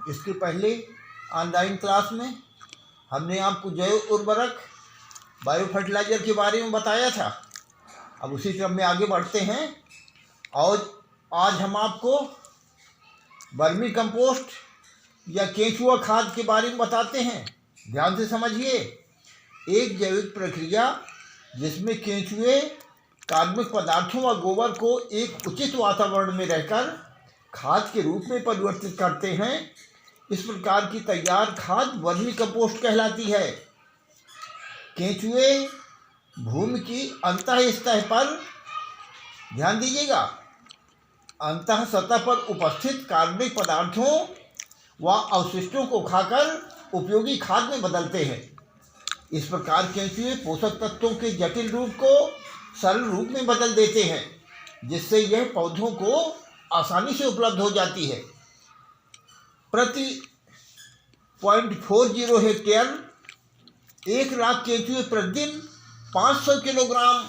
इसके पहले online class में हमने आपको जैव उर्वरक बायो फर्टिलाइज़र के बारे में बताया था। अब उसी क्रम में आगे बढ़ते हैं और आज हम आपको वर्मी कंपोस्ट या केंचुआ खाद के बारे में बताते हैं। ध्यान से समझिए। एक जैविक प्रक्रिया जिसमें केंचुए कार्बनिक पदार्थों व गोबर को एक उचित वातावरण में रहकर खाद के रूप में परिवर्तित करते हैं। इस प्रकार की तैयार खाद वर्मी कंपोस्ट कहलाती है। केंचुए भूमि की अंतः सतह पर, ध्यान दीजिएगा, अंतः सतह पर उपस्थित कार्बनिक पदार्थों व अवशिष्टों को खाकर उपयोगी खाद में बदलते हैं। इस प्रकार केंचुए पोषक तत्वों के जटिल रूप को सरल रूप में बदल देते हैं, जिससे यह पौधों को आसानी से उपलब्ध हो जाती है। प्रति 0.40 हेक्टेयर 1 लाख केंचुए प्रतिदिन 500 किलोग्राम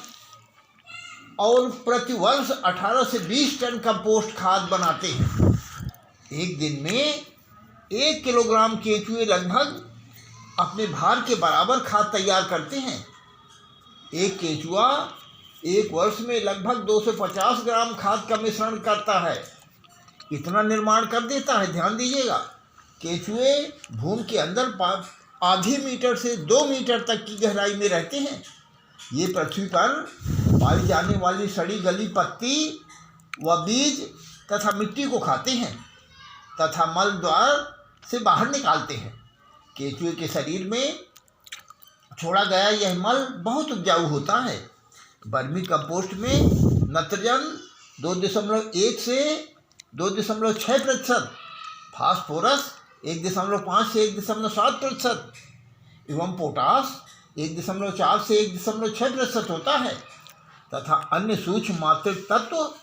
और प्रति वर्ष 18 से 20 टन कंपोस्ट खाद बनाते हैं। एक दिन में 1 किलोग्राम केंचुए लगभग अपने भार के बराबर खाद तैयार करते हैं। एक केंचुआ एक वर्ष में लगभग 250 ग्राम खाद का मिश्रण करता है। इतना निर्माण कर देता है। ध्यान दीजिएगा। केंचुए भूमि के अंदर आधे मीटर से 2 मीटर तक की गहराई में रहते हैं। ये पृथ्वी पर पाई जाने वाली सड़ी गली पत्ती व बीज तथा मिट्टी को खाते हैं तथा मल द्वार से बाहर निकालते हैं। केंचुए के शरीर में छोड़ा गया यह मल बहुत उपजाऊ होता है। वर्मी कंपोस्ट में नाइट्रोजन 2.1 से 2.6%, फास्फोरस 1.5 से 1.7% एवं पोटास 1.4 से 1.6% होता है तथा अन्य सूक्ष्म मात्रिक तत्व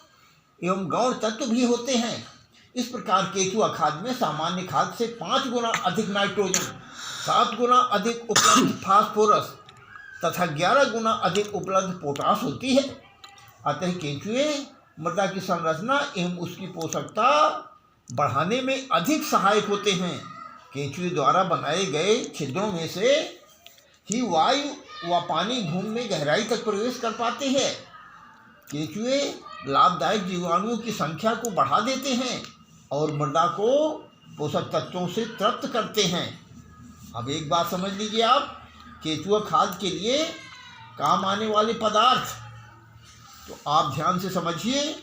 एवं गौण तत्व भी होते हैं। इस प्रकार केंचुआ खाद में सामान्य खाद से 5 गुना अधिक नाइट्रोजन, 7 गुना अधिक उपलब्ध फास्फोरस तथा 11 गुना अधिक उपलब्ध पोटास होती है। अतः केंचुए मृदा की संरचना एवं उसकी पोषकता बढ़ाने में अधिक सहायक होते हैं। केंचुए द्वारा बनाए गए छिद्रों में से ही वायु व पानी भूमि में गहराई तक प्रवेश कर पाते हैं। केंचुए लाभदायक जीवाणुओं की संख्या को बढ़ा देते हैं और मृदा को पोषक तत्वों से तृप्त करते हैं। अब एक बात समझ लीजिए आप, केंचुआ खाद के लिए काम आने वाले पदार्थ तो आप ध्यान से समझिए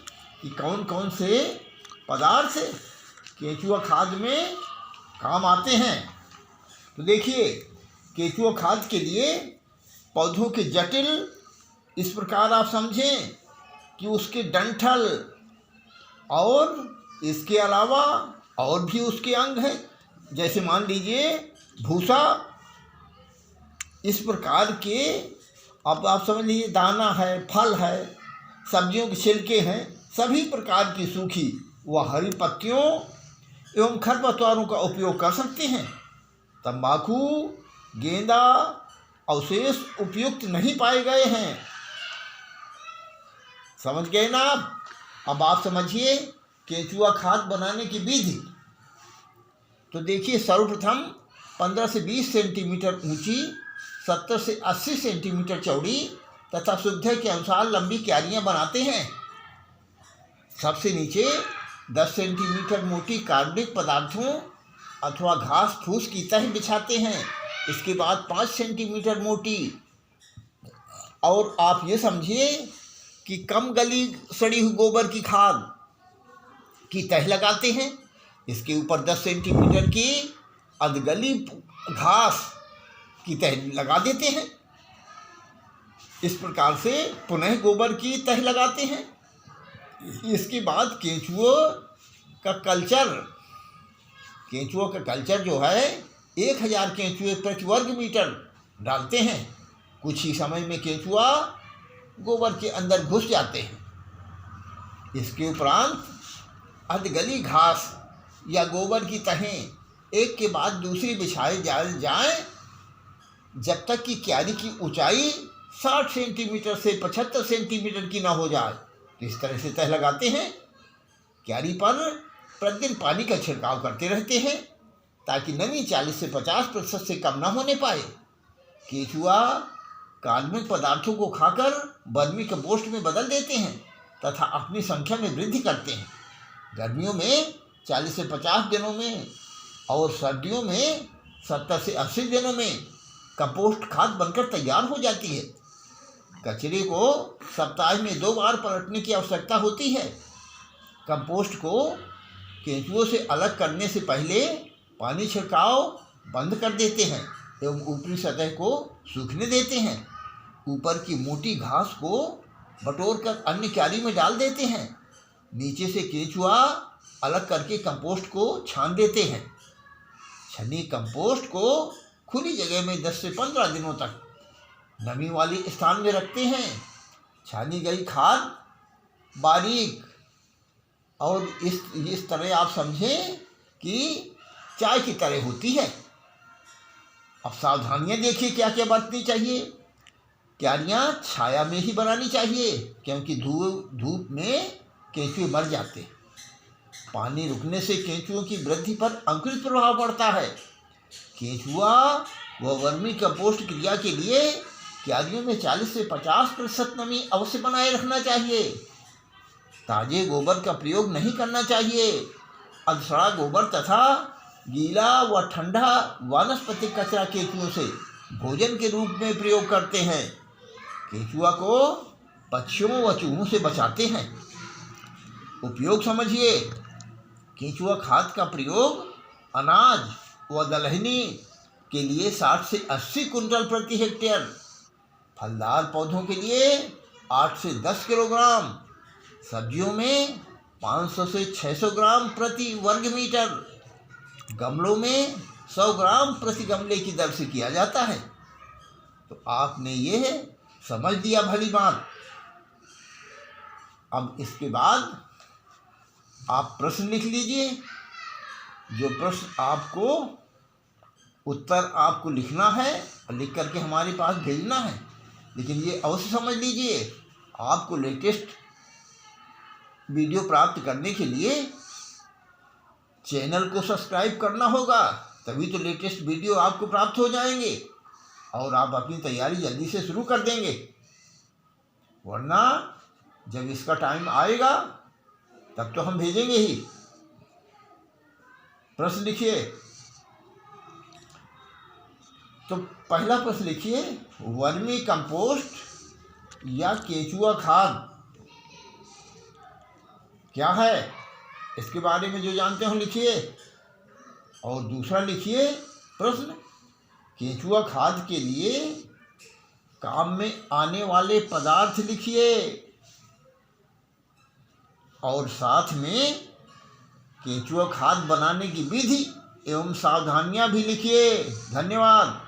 कि कौन कौन से पदार्थ केंचुआ खाद में काम आते हैं। तो देखिए, केंचुआ खाद के लिए पौधों के जटिल इस प्रकार आप समझें कि उसके डंठल और इसके अलावा और भी उसके अंग हैं। जैसे मान लीजिए भूसा, इस प्रकार के अब आप समझ लीजिए दाना है, फल है, सब्जियों के छिलके हैं, सभी प्रकार की सूखी व हरी पत्तियों एवं खरपतवारों का उपयोग कर सकते हैं। तंबाकू, गेंदा अवशेष उपयुक्त नहीं पाए गए हैं। समझ गए ना आप? अब आप समझिए केंचुआ खाद बनाने की विधि। तो देखिए, सर्वप्रथम 15 से 20 सेंटीमीटर ऊंची, 70 से 80 सेंटीमीटर चौड़ी तथा सुविधा के अनुसार लंबी क्यारियां बनाते हैं। सबसे नीचे 10 सेंटीमीटर मोटी कार्बनिक पदार्थों अथवा घास फूस की तह बिछाते हैं। इसके बाद 5 सेंटीमीटर मोटी, और आप ये समझिए कि कम गली सड़ी हुई गोबर की खाद की तह लगाते हैं। इसके ऊपर 10 सेंटीमीटर की अधगली घास की तह लगा देते हैं। इस प्रकार से पुनः गोबर की तह लगाते हैं। इसके बाद केंचुआ का कल्चर जो है 1000 केंचुए प्रति वर्ग मीटर डालते हैं। कुछ ही समय में केंचुआ गोबर के अंदर घुस जाते हैं। इसके उपरांत अधगली घास या गोबर की तहें एक के बाद दूसरी बिछाए जाएं जब तक कि क्यारी की ऊंचाई 60 सेंटीमीटर से 75 सेंटीमीटर की ना हो जाए। तो इस तरह से तह लगाते हैं। क्यारी पर प्रतिदिन पानी का छिड़काव करते रहते हैं। ताकि नमी 40 से 50% से कम न होने पाए। केंचुआ कार्बनिक पदार्थों को खाकर वर्मी कंपोस्ट में बदल देते हैं तथा अपनी संख्या में वृद्धि करते हैं। गर्मियों में 40 से 50 दिनों में और सर्दियों में 70 से 80 दिनों में कंपोस्ट खाद बनकर तैयार हो जाती है। कचरे को सप्ताह में 2 बार पलटने की आवश्यकता होती है। कंपोस्ट को केंचुओं से अलग करने से पहले पानी छिड़काव बंद कर देते हैं एवं ऊपरी सतह को सूखने देते हैं। ऊपर की मोटी घास को बटोरकर अन्य क्यारी में डाल देते हैं। नीचे से केंचुआ अलग करके कंपोस्ट को छान देते हैं। छनी कंपोस्ट को खुली जगह में 10 से 15 दिनों तक नमी वाले स्थान में रखते हैं। छानी गई खाद बारीक और इस तरह आप समझें कि चाय की तरह होती है। अब सावधानियां देखिए क्या क्या बरतनी चाहिए। क्यारियाँ छाया में ही बनानी चाहिए क्योंकि धूप में केंचुए मर जाते हैं। पानी रुकने से केंचुओं की वृद्धि पर अंकुरित प्रभाव पड़ता है। केंचुआ व वर्मी कंपोस्ट क्रिया के लिए क्यारियों में 40 से 50% नमी अवश्य बनाए रखना चाहिए। ताजे गोबर का प्रयोग नहीं करना चाहिए। अधसड़ा गोबर तथा गीला व ठंडा वानस्पतिक कचरा केंचुओं से भोजन के रूप में प्रयोग करते हैं। केंचुआ को पक्षियों व चूहों से बचाते हैं। उपयोग समझिए। केंचुआ खाद का प्रयोग अनाज व दलहनी के लिए 60 से 80 कुंटल प्रति हेक्टेयर, फलदार पौधों के लिए 8 से 10 किलोग्राम, सब्जियों में 500 से 600 ग्राम प्रति वर्ग मीटर, गमलों में 100 ग्राम प्रति गमले की दर से किया जाता है। तो आपने ये समझ लिया भली बात। अब इसके बाद आप प्रश्न लिख लीजिए। जो प्रश्न आपको उत्तर आपको लिखना है और लिख करके हमारे पास भेजना है। लेकिन ये अवश्य समझ लीजिए, आपको लेटेस्ट वीडियो प्राप्त करने के लिए चैनल को सब्सक्राइब करना होगा, तभी तो लेटेस्ट वीडियो आपको प्राप्त हो जाएंगे और आप अपनी तैयारी जल्दी से शुरू कर देंगे। वरना जब इसका टाइम आएगा तब तो हम भेजेंगे ही। प्रश्न लिखिए। तो पहला प्रश्न लिखिए, वर्मी कंपोस्ट या केंचुआ खाद क्या है? इसके बारे में जो जानते हो लिखिए। और दूसरा लिखिए प्रश्न, केंचुआ खाद के लिए काम में आने वाले पदार्थ लिखिए और साथ में केंचुआ खाद बनाने की विधि एवं सावधानियां भी लिखिए। धन्यवाद।